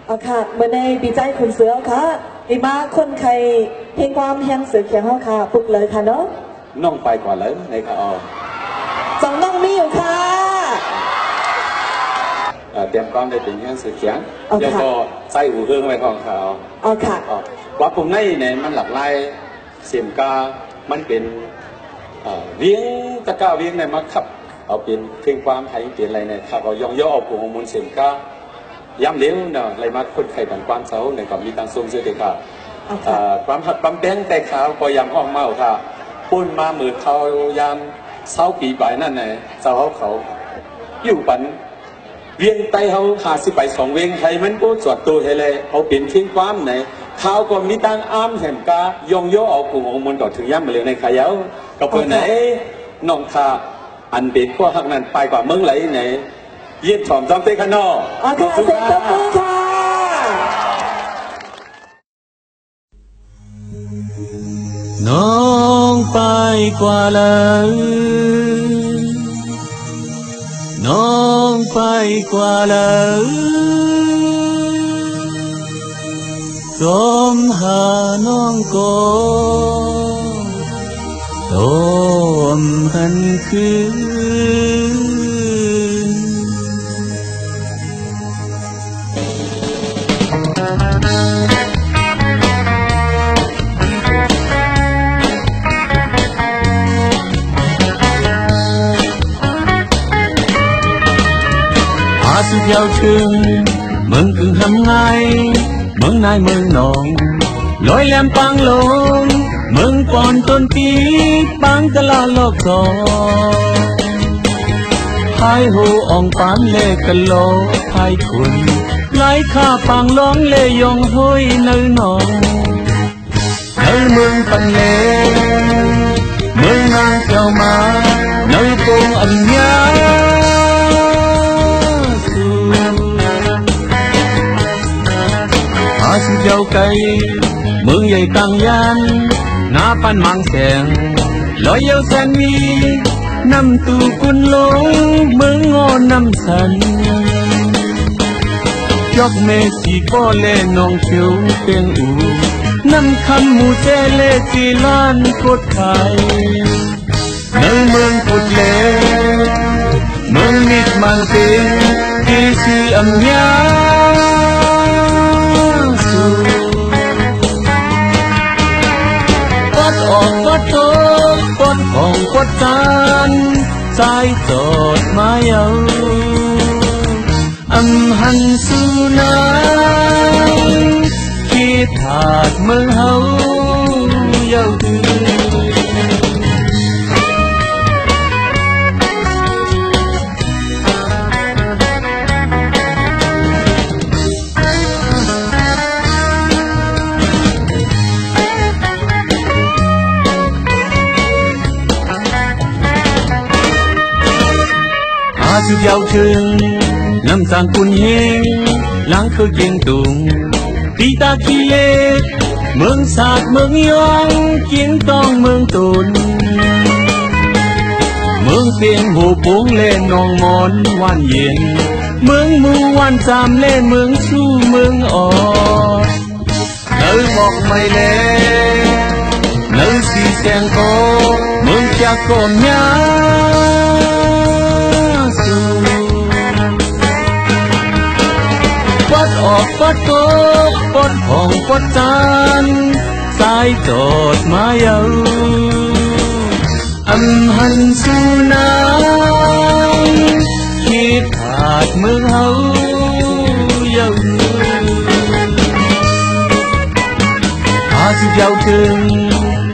อ๋อค่ะเมื่อในปีใจคุณเสือค่ะอีมาคนใครเพลงความแห่งเสือเขียวเขาค่ะปลุกเลยค่ะเนาะน้องไปกว่าเลยในค่ะสองน้องมีอยู่ค่ะเตรียมความได้เป็นแห่งเสือเขียวแล้วก็ใส่หูเฮืองไว้ของเขาอ๋อค่ะว่าผมในเนี่ยมันหลากหลายเสียงกามันเป็นเวียงตะก้าเวียงในมักขับเอาเป็นเพลงความไทยเป็นอะไรเนี่ยครับเอาย่องย่อเอาผู้ของมูลเสียงกาย้ำเลี้ยงเนาะอะไรมาคนไข่บันความเสาในกับมีตังทรงเสื้อเด็กค่ะความหัดความแป้งแต่ขาวก็ยำห้องเมาค่ะพุ่นมาหมื่นเขายำเสาปีใบนั่นไงเสาเขาอยู่ปันเวียงไตเขา50 ไป 2 เวียงไทยมันก็จวดตัวไทยเลยเอาเป็นเพลงความไหนเขาก็มีตังอ้ามแห่งกาย่องย่อเอาผู้ของมูลต่อถึงย่ำมาเลยในขายาวก็เพื่อนไหนน้องค่ะอันเป็นพวกหักนั้นไปกว่าเมืองไหลไหนเยี่ยมชมจอมเตะขนอค่ะเซ็นต์มือค่ะน้องไปกว่าเลยน้องไปกว่าเลยจมหาน้องก็ตมหันคืนสุดยาวถึงเมืองกึ่งทำไงเมืองนายเมืองนองลอยแหลมปังลงเมืองปอนต้นปีปังตลาดโลกสองพายหูอ่องปานเล่กันโลพายคุณไหลข้าปังล้องเล่ยองห้อยเนื้อนองเนื้อเมืองปันเล่เมืองนางเจ้ามาเนื้อปงอันยาสุดยาวไกลเมืองใหญ่ต่างยันหน้าปันมังแสงลอยเยาวแสนมีน้ำตูกุนลงเมืองงอน้ำสันยกเมสีก็เล่นองเขียวเตียงอูน้ำคำมูเจเล่จีลานกดไทยในเมืองกุดเล่เมืองมิดมันเตียงที่ชื่ออัมยาวัดออกวัดโตวัดของวัดจานใจจอดมาเยาอัมหันสุนัยคิดถาดเมืองเฮาเยาสุดยาวถึงน้ำสางกุนเฮงหลังคือเกียงตุงตีตาขี้เล็กเมืองศาสตร์เมืองยองเกียงตองเมืองตุนเมืองเสียงหูปุงเล่นนองมอนวันเย็นเมืองมูวันจามเล่นเมืองสู้เมืองอ่อนเนื้อบอกไม่เล่เนื้อสีแสงโกเมืองจากโกมยาวัดออกวัดโตวัดของวัดจานสายจอดมาเยาอัมหันสุนัยคิดขาดเมืองเฮาเยาสุดยาวถึง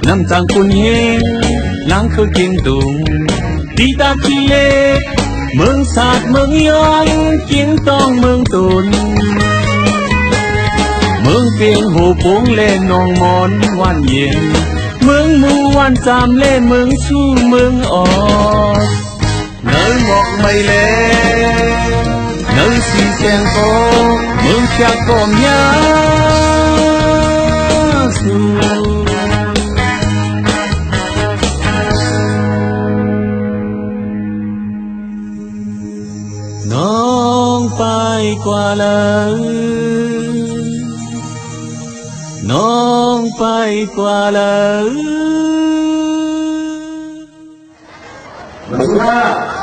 น้ำจางกุนเฮงหลังคือเกียงตุงตีตาขี้เล็กเมืองศาสตร์เมืองยองเกียงตองเมืองตุนเมืองเปียงหูปุงเล่นนองมอนวันเย็นเมืองมูวันจามเล่เมืองสู้เมืองออกเนื้อหมอกไม่เล่เนื้อสีแสงโกเมืองจากกอมยาสูน้องไปกว่าเลย น้องไปกว่าเลย Mừng ha